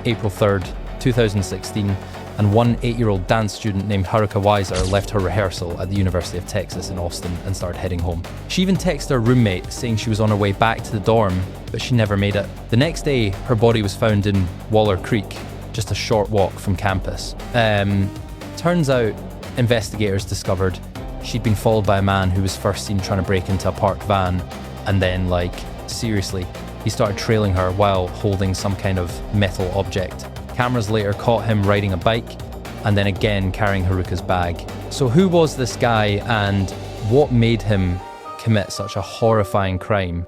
April 3rd, 2016, and one 8-year-old dance student named Haruka Weiser left her rehearsal at the University of Texas in Austin and started heading home. She even texted her roommate saying she was on her way back to the dorm, but she never made it. The next day, her body was found in Waller Creek, just a short walk from campus. Turns out, investigators discovered she'd been followed by a man who was first seen trying to break into a parked van, and then, seriously, he started trailing her while holding some kind of metal object. Cameras later caught him riding a bike and then again carrying Haruka's bag. So who was this guy and what made him commit such a horrifying crime?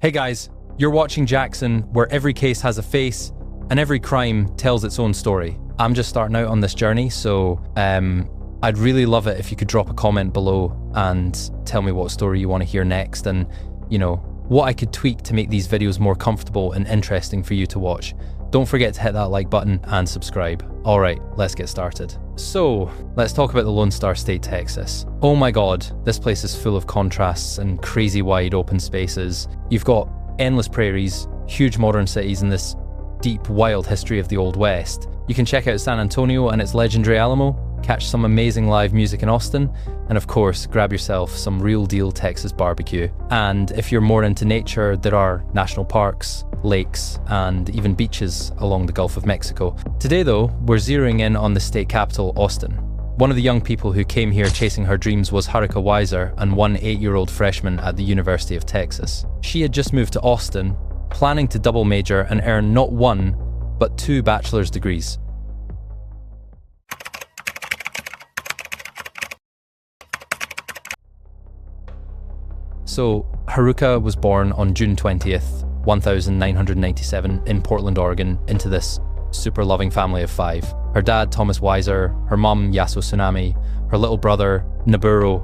Hey guys, you're watching Jackson, where every case has a face and every crime tells its own story. I'm just starting out on this journey, so I'd really love it if you could drop a comment below and tell me what story you want to hear next, and what I could tweak to make these videos more comfortable and interesting for you to watch. Don't forget to hit that like button and subscribe. Alright, let's get started. So, let's talk about the Lone Star State, Texas. Oh my god, this place is full of contrasts and crazy wide open spaces. You've got endless prairies, huge modern cities, and this deep, wild history of the Old West. You can check out San Antonio and its legendary Alamo, catch some amazing live music in Austin, and of course, grab yourself some real deal Texas barbecue. And if you're more into nature, there are national parks, lakes, and even beaches along the Gulf of Mexico. Today though, we're zeroing in on the state capital, Austin. One of the young people who came here chasing her dreams was Haruka Weiser, and one 8-year-old freshman at the University of Texas. She had just moved to Austin, planning to double major and earn not one, but 2 bachelor's degrees. So, Haruka was born on June 20th, 1997 in Portland, Oregon, into this super loving family of 5. Her dad, Thomas Weiser, her mum, Yaso Tsunami, her little brother, Naburo,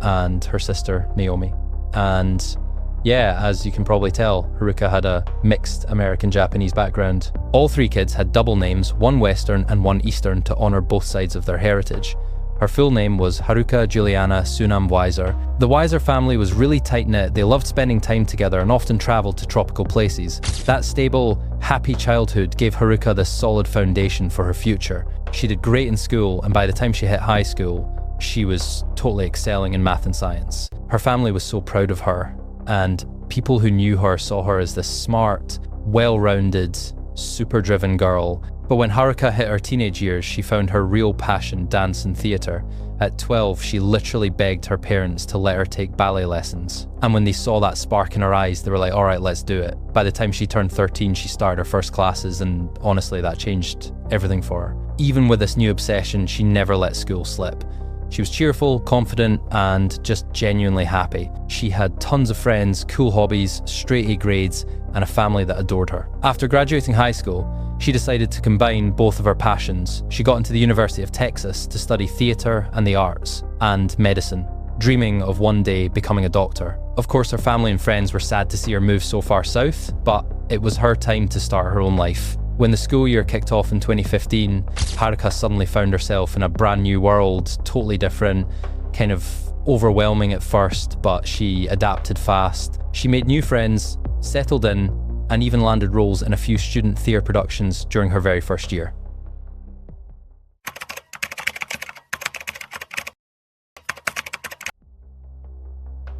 and her sister, Naomi. And yeah, as you can probably tell, Haruka had a mixed American-Japanese background. All 3 kids had double names, one Western and one Eastern, to honor both sides of their heritage. Her full name was Haruka Juliana Sunam Weiser. The Weiser family was really tight-knit. They loved spending time together and often traveled to tropical places. That stable, happy childhood gave Haruka this solid foundation for her future. She did great in school, and by the time she hit high school, she was totally excelling in math and science. Her family was so proud of her, and people who knew her saw her as this smart, well-rounded, super-driven girl. But when Haruka hit her teenage years, she found her real passion, dance and theatre. At 12, she literally begged her parents to let her take ballet lessons. And when they saw that spark in her eyes, they were like, alright, let's do it. By the time she turned 13, she started her first classes, and honestly, that changed everything for her. Even with this new obsession, she never let school slip. She was cheerful, confident, and just genuinely happy. She had tons of friends, cool hobbies, straight A grades, and a family that adored her. After graduating high school, she decided to combine both of her passions. She got into the University of Texas to study theatre and the arts, and medicine, dreaming of one day becoming a doctor. Of course, her family and friends were sad to see her move so far south, but it was her time to start her own life. When the school year kicked off in 2015, Haruka suddenly found herself in a brand new world, totally different, kind of overwhelming at first, but she adapted fast. She made new friends, settled in, and even landed roles in a few student theatre productions during her very first year.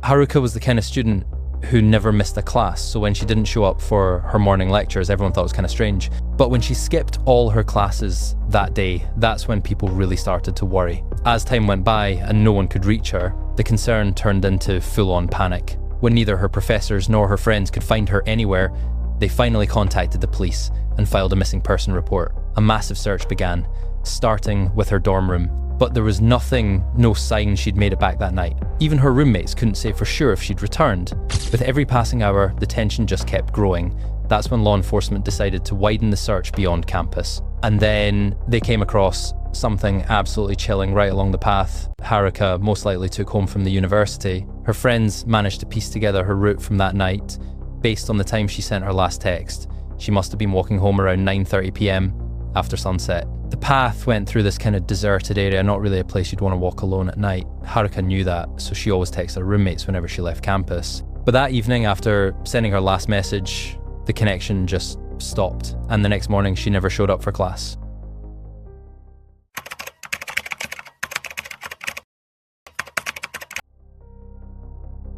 Haruka was the kind of student who never missed a class, so when she didn't show up for her morning lectures, everyone thought it was kind of strange. But when she skipped all her classes that day, that's when people really started to worry. As time went by and no one could reach her, the concern turned into full-on panic. When neither her professors nor her friends could find her anywhere, they finally contacted the police and filed a missing person report. A massive search began, starting with her dorm room. But there was no sign she'd made it back that night. Even her roommates couldn't say for sure if she'd returned. With every passing hour, the tension just kept growing. That's when law enforcement decided to widen the search beyond campus. And then they came across something absolutely chilling right along the path Haruka most likely took home from the university. Her friends managed to piece together her route from that night. Based on the time she sent her last text, she must have been walking home around 9:30 p.m. after sunset. The path went through this kind of deserted area, not really a place you'd want to walk alone at night. Haruka knew that, so she always texted her roommates whenever she left campus. But that evening, after sending her last message, the connection just stopped, and the next morning she never showed up for class.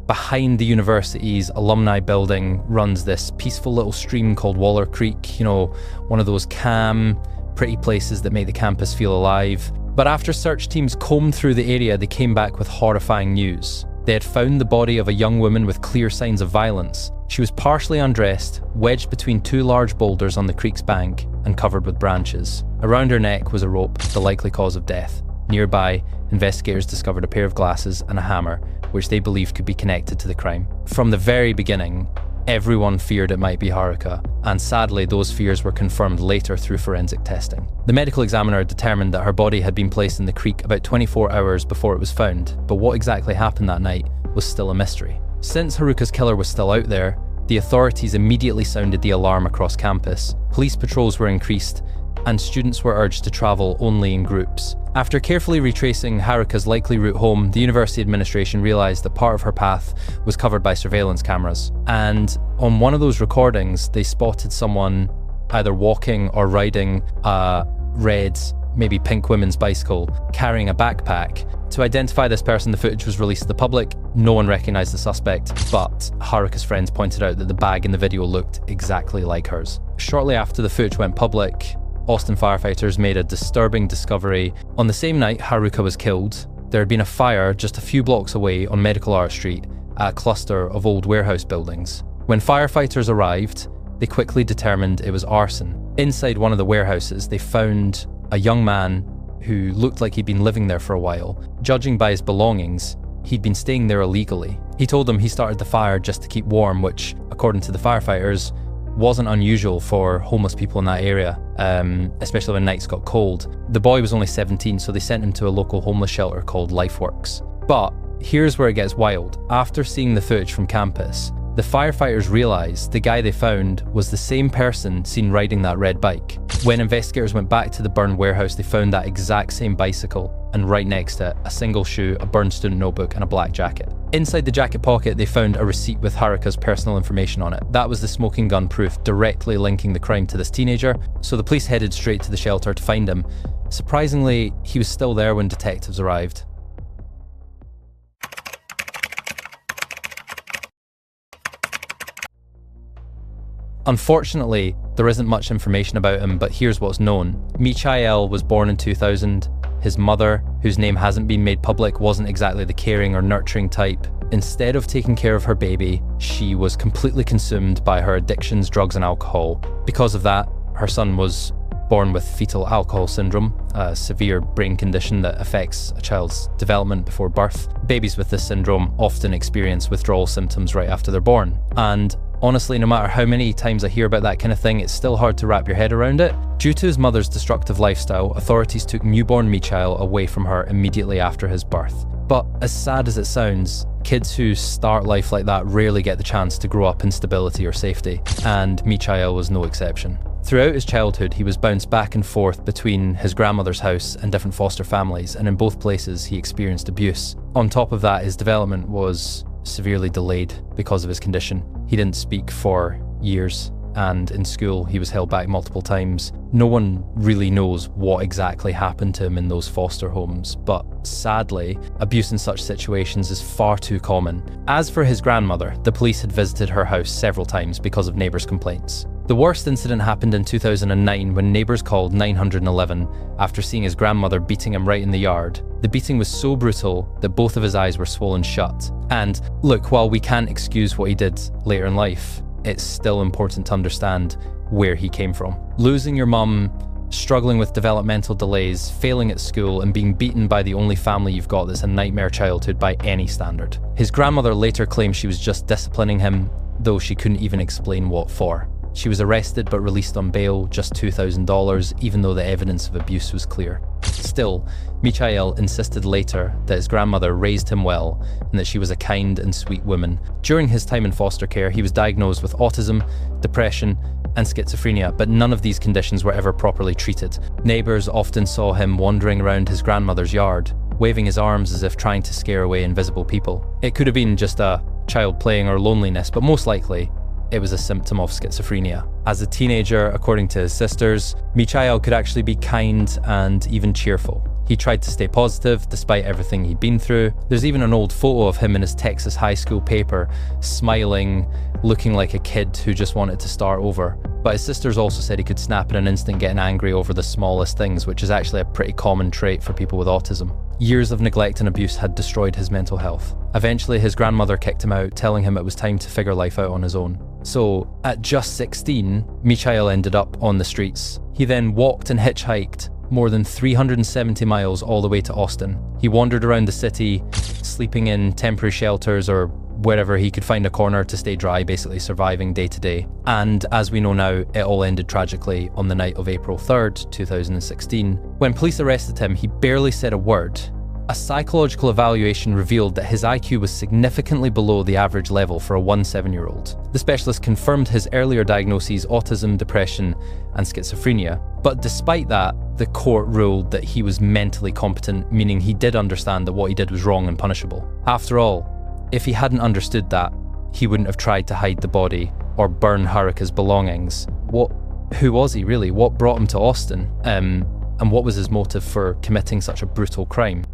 Behind the university's alumni building runs this peaceful little stream called Waller Creek, one of those calm, pretty places that make the campus feel alive. But after search teams combed through the area, they came back with horrifying news. They had found the body of a young woman with clear signs of violence. She was partially undressed, wedged between two large boulders on the creek's bank, and covered with branches. Around her neck was a rope, the likely cause of death. Nearby, investigators discovered a pair of glasses and a hammer, which they believed could be connected to the crime. From the very beginning, everyone feared it might be Haruka, and sadly those fears were confirmed later through forensic testing. The medical examiner determined that her body had been placed in the creek about 24 hours before it was found, but what exactly happened that night was still a mystery. Since Haruka's killer was still out there, the authorities immediately sounded the alarm across campus. Police patrols were increased, and students were urged to travel only in groups. After carefully retracing Haruka's likely route home, the university administration realised that part of her path was covered by surveillance cameras. And on one of those recordings, they spotted someone either walking or riding a red, maybe pink women's bicycle, carrying a backpack. To identify this person, the footage was released to the public. No one recognised the suspect, but Haruka's friends pointed out that the bag in the video looked exactly like hers. Shortly after the footage went public, Austin firefighters made a disturbing discovery. On the same night Haruka was killed, there had been a fire just a few blocks away on Medical Art Street at a cluster of old warehouse buildings. When firefighters arrived, they quickly determined it was arson. Inside one of the warehouses, they found a young man who looked like he'd been living there for a while. Judging by his belongings, he'd been staying there illegally. He told them he started the fire just to keep warm, which, according to the firefighters, wasn't unusual for homeless people in that area, especially when nights got cold. The boy was only 17, so they sent him to a local homeless shelter called LifeWorks. But here's where it gets wild. After seeing the footage from campus, the firefighters realised the guy they found was the same person seen riding that red bike. When investigators went back to the burned warehouse, they found that exact same bicycle, and right next to it, a single shoe, a burned student notebook, and a black jacket. Inside the jacket pocket, they found a receipt with Haruka's personal information on it. That was the smoking gun proof directly linking the crime to this teenager, so the police headed straight to the shelter to find him. Surprisingly, he was still there when detectives arrived. Unfortunately, there isn't much information about him, but here's what's known. Michael was born in 2000. His mother, whose name hasn't been made public, wasn't exactly the caring or nurturing type. Instead of taking care of her baby, she was completely consumed by her addictions, drugs, and alcohol. Because of that, her son was born with fetal alcohol syndrome, a severe brain condition that affects a child's development before birth. Babies with this syndrome often experience withdrawal symptoms right after they're born. And honestly, no matter how many times I hear about that kind of thing, it's still hard to wrap your head around it. Due to his mother's destructive lifestyle, authorities took newborn Michael away from her immediately after his birth. But as sad as it sounds, kids who start life like that rarely get the chance to grow up in stability or safety, and Michael was no exception. Throughout his childhood, he was bounced back and forth between his grandmother's house and different foster families, and in both places he experienced abuse. On top of that, his development was severely delayed because of his condition. He didn't speak for years, and in school he was held back multiple times. No one really knows what exactly happened to him in those foster homes, but sadly, abuse in such situations is far too common. As for his grandmother, the police had visited her house several times because of neighbours' complaints. The worst incident happened in 2009 when neighbours called 911 after seeing his grandmother beating him right in the yard. The beating was so brutal that both of his eyes were swollen shut. And look, while we can't excuse what he did later in life, it's still important to understand where he came from. Losing your mum, struggling with developmental delays, failing at school, and being beaten by the only family you've got that's a nightmare childhood by any standard. His grandmother later claimed she was just disciplining him, though she couldn't even explain what for. She was arrested but released on bail, just $2,000, even though the evidence of abuse was clear. Still, Michael insisted later that his grandmother raised him well and that she was a kind and sweet woman. During his time in foster care, he was diagnosed with autism, depression, and schizophrenia, but none of these conditions were ever properly treated. Neighbours often saw him wandering around his grandmother's yard, waving his arms as if trying to scare away invisible people. It could have been just a child playing or loneliness, but most likely it was a symptom of schizophrenia. As a teenager, according to his sisters, Michael could actually be kind and even cheerful. He tried to stay positive despite everything he'd been through. There's even an old photo of him in his Texas high school paper, smiling, looking like a kid who just wanted to start over. But his sisters also said he could snap in an instant, getting angry over the smallest things, which is actually a pretty common trait for people with autism. Years of neglect and abuse had destroyed his mental health. Eventually, his grandmother kicked him out, telling him it was time to figure life out on his own. So, at just 16, Michael ended up on the streets. He then walked and hitchhiked more than 370 miles all the way to Austin. He wandered around the city, sleeping in temporary shelters or wherever he could find a corner to stay dry, basically surviving day to day. And as we know now, it all ended tragically on the night of April 3rd, 2016. When police arrested him, he barely said a word. A psychological evaluation revealed that his IQ was significantly below the average level for a 17-year-old. The specialist confirmed his earlier diagnoses: autism, depression, and schizophrenia. But despite that, the court ruled that he was mentally competent, meaning he did understand that what he did was wrong and punishable. After all, if he hadn't understood that, he wouldn't have tried to hide the body or burn Haruka's belongings. Who was he really? What brought him to Austin? And what was his motive for committing such a brutal crime?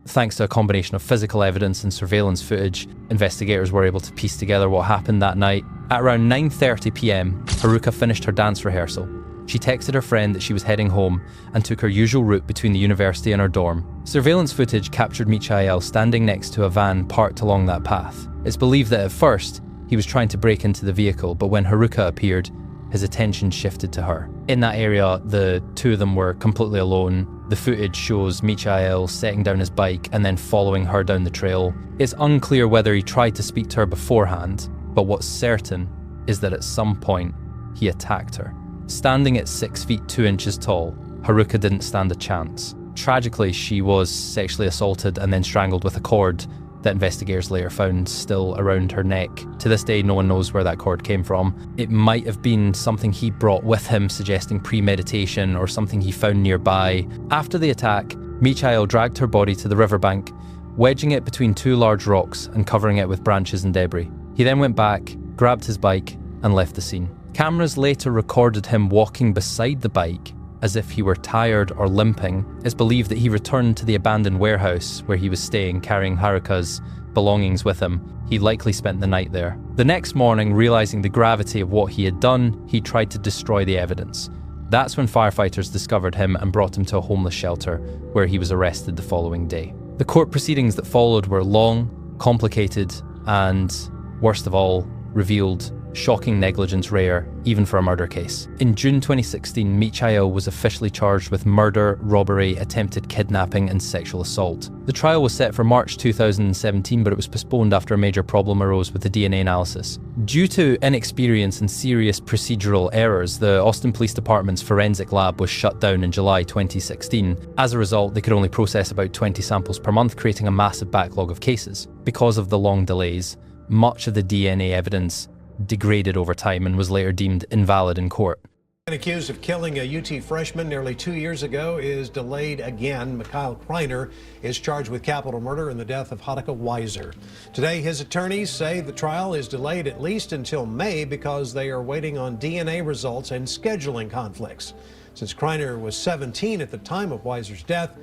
Thanks to a combination of physical evidence and surveillance footage, investigators were able to piece together what happened that night. At around 9:30 p.m, Haruka finished her dance rehearsal. She texted her friend that she was heading home and took her usual route between the university and her dorm. Surveillance footage captured Michael standing next to a van parked along that path. It's believed that at first, he was trying to break into the vehicle, but when Haruka appeared, his attention shifted to her. In that area, the two of them were completely alone. The footage shows Michael setting down his bike and then following her down the trail. It's unclear whether he tried to speak to her beforehand, but what's certain is that at some point, he attacked her. Standing at 6 feet 2 inches tall, Haruka didn't stand a chance. Tragically, she was sexually assaulted and then strangled with a cord that investigators later found still around her neck. To this day, no one knows where that cord came from. It might have been something he brought with him, suggesting premeditation, or something he found nearby. After the attack, Michael dragged her body to the riverbank, wedging it between two large rocks and covering it with branches and debris. He then went back, grabbed his bike, and left the scene. Cameras later recorded him walking beside the bike as if he were tired or limping. It's believed that he returned to the abandoned warehouse where he was staying, carrying Haruka's belongings with him. He likely spent the night there. The next morning, realizing the gravity of what he had done, he tried to destroy the evidence. That's when firefighters discovered him and brought him to a homeless shelter, where he was arrested the following day. The court proceedings that followed were long, complicated, and, worst of all, revealed shocking negligence rare, even for a murder case. In June 2016, Michael was officially charged with murder, robbery, attempted kidnapping, and sexual assault. The trial was set for March 2017, but it was postponed after a major problem arose with the DNA analysis. Due to inexperience and serious procedural errors, the Austin Police Department's forensic lab was shut down in July 2016. As a result, they could only process about 20 samples per month, creating a massive backlog of cases. Because of the long delays, much of the DNA evidence degraded over time and was later deemed invalid in court. Accused of killing a UT freshman nearly 2 years ago is delayed again. Mikhail Kreiner is charged with capital murder in the death of Haruka Weiser. Today, his attorneys say the trial is delayed at least until May because they are waiting on DNA results and scheduling conflicts. Since Kreiner was 17 at the time of Weiser's death,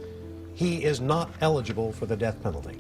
he is not eligible for the death penalty.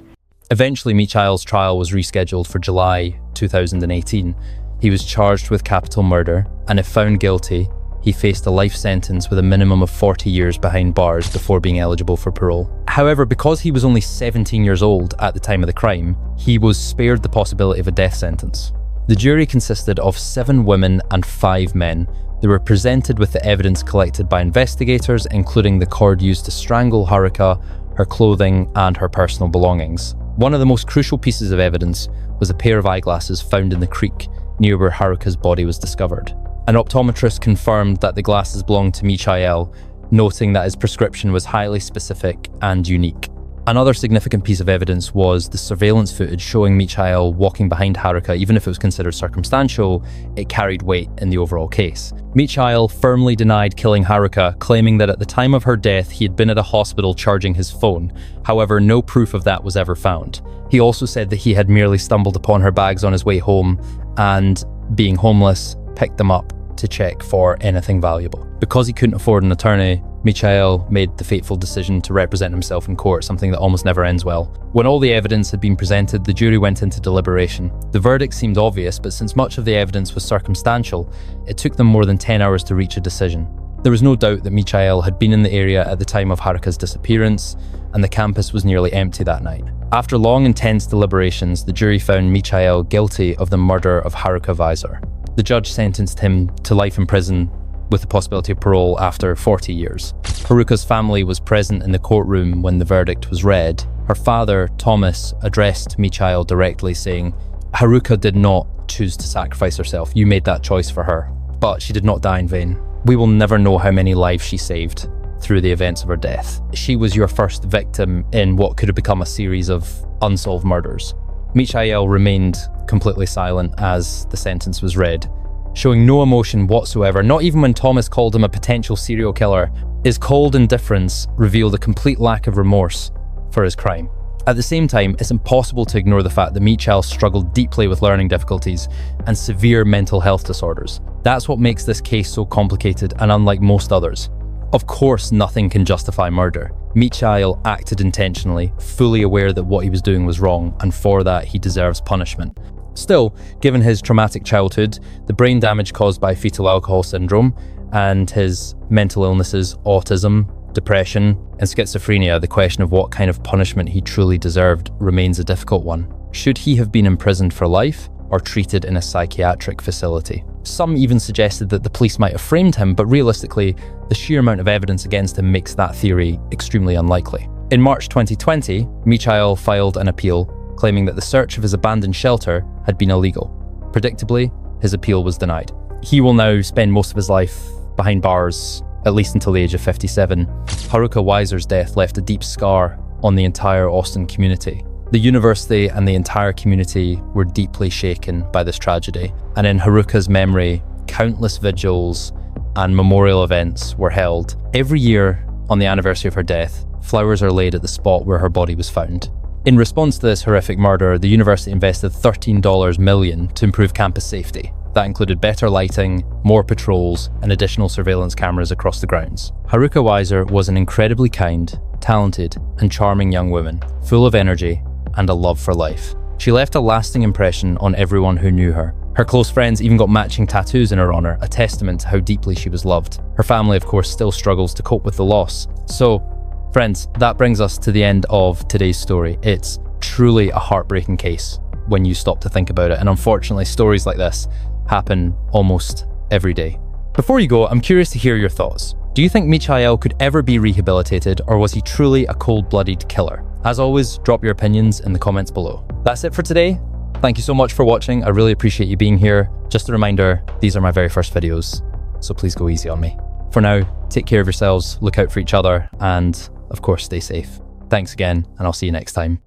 Eventually, Michael's trial was rescheduled for July 2018. He was charged with capital murder, and if found guilty, he faced a life sentence with a minimum of 40 years behind bars before being eligible for parole. However, because he was only 17 years old at the time of the crime, he was spared the possibility of a death sentence. The jury consisted of 7 women and 5 men. They were presented with the evidence collected by investigators, including the cord used to strangle Haruka, her clothing, and her personal belongings. One of the most crucial pieces of evidence was a pair of eyeglasses found in the creek near where Haruka's body was discovered. An optometrist confirmed that the glasses belonged to Michael, noting that his prescription was highly specific and unique. Another significant piece of evidence was the surveillance footage showing Michael walking behind Haruka. Even if it was considered circumstantial, it carried weight in the overall case. Michael firmly denied killing Haruka, claiming that at the time of her death he had been at a hospital charging his phone. However, no proof of that was ever found. He also said that he had merely stumbled upon her bags on his way home and, being homeless, picked them up to check for anything valuable. Because he couldn't afford an attorney, Michael made the fateful decision to represent himself in court, something that almost never ends well. When all the evidence had been presented, the jury went into deliberation. The verdict seemed obvious, but since much of the evidence was circumstantial, it took them more than 10 hours to reach a decision. There was no doubt that Michael had been in the area at the time of Haruka's disappearance, and the campus was nearly empty that night. After long, intense deliberations, the jury found Michael guilty of the murder of Haruka Weiser. The judge sentenced him to life in prison with the possibility of parole after 40 years. Haruka's family was present in the courtroom when the verdict was read. Her father, Thomas, addressed Michael directly, saying, "Haruka did not choose to sacrifice herself. You made that choice for her, but she did not die in vain. We will never know how many lives she saved through the events of her death. She was your first victim in what could have become a series of unsolved murders." Michael remained completely silent as the sentence was read, showing no emotion whatsoever, not even when Thomas called him a potential serial killer. His cold indifference revealed a complete lack of remorse for his crime. At the same time, it's impossible to ignore the fact that Michael struggled deeply with learning difficulties and severe mental health disorders. That's what makes this case so complicated and unlike most others. Of course, nothing can justify murder. Michael acted intentionally, fully aware that what he was doing was wrong, and for that he deserves punishment. Still, given his traumatic childhood, the brain damage caused by fetal alcohol syndrome, and his mental illnesses, autism, depression, and schizophrenia, the question of what kind of punishment he truly deserved remains a difficult one. Should he have been imprisoned for life or treated in a psychiatric facility? Some even suggested that the police might have framed him, but realistically, the sheer amount of evidence against him makes that theory extremely unlikely. In March 2020, Michael filed an appeal claiming that the search of his abandoned shelter had been illegal. Predictably, his appeal was denied. He will now spend most of his life behind bars, at least until the age of 57. Haruka Weiser's death left a deep scar on the entire Austin community. The university and the entire community were deeply shaken by this tragedy, and in Haruka's memory, countless vigils and memorial events were held. Every year, on the anniversary of her death, flowers are laid at the spot where her body was found. In response to this horrific murder, the university invested $13 million to improve campus safety. That included better lighting, more patrols, and additional surveillance cameras across the grounds. Haruka Weiser was an incredibly kind, talented, and charming young woman, full of energy and a love for life. She left a lasting impression on everyone who knew her. Her close friends even got matching tattoos in her honor, a testament to how deeply she was loved. Her family, of course, still struggles to cope with the loss. So, friends, that brings us to the end of today's story. It's truly a heartbreaking case when you stop to think about it, and unfortunately, stories like this happen almost every day. Before you go, I'm curious to hear your thoughts. Do you think Michael could ever be rehabilitated, or was he truly a cold-blooded killer? As always, drop your opinions in the comments below. That's it for today. Thank you so much for watching. I really appreciate you being here. Just a reminder, these are my very first videos, so please go easy on me. For now, take care of yourselves, look out for each other, and of course, stay safe. Thanks again, and I'll see you next time.